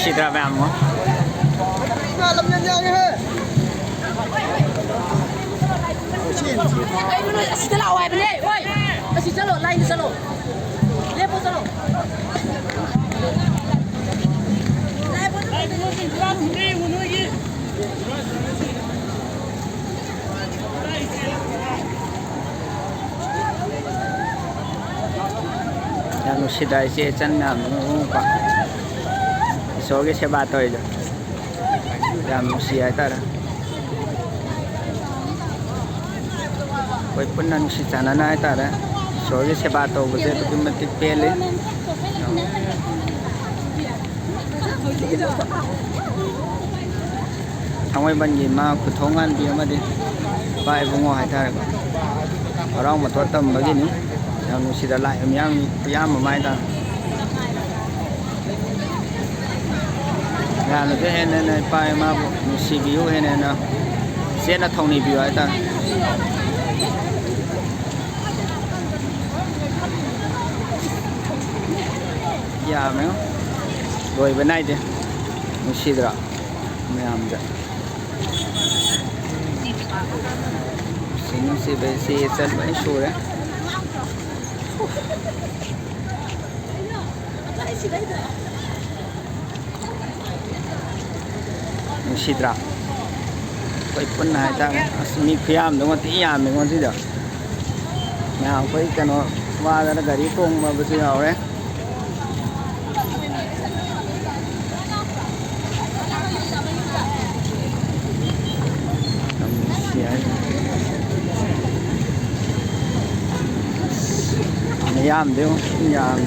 Nusidra mẹ mo. Nusidra si chân mẹ mo pa. So cái xe ba tôi rồi. Làm nusidra ta. Koi pun nan si chana na ta ra. So cái xe ba tôi bây giờ tôi mới tiếp pele. Thangmeiband gì mà khunthokhanbi mà đi. Bài vùng ngoài ta rồi. Ở đâu mà thoát tâm begini. Yang nusidra lại yang mà mai ta. Là nó thế nên bài mà nusibiu hay nên sẽ là thông nibiu ấy ta. Ya mấy rồi bên này đi nusidra mấy am đó. Sini si besi chân vẫn sôi đấy. Nusidra koi pun na ta asmi khuyam dong ti yam me ngon si da na koi kano wa da gari kong ma bu si haw re yam dong yam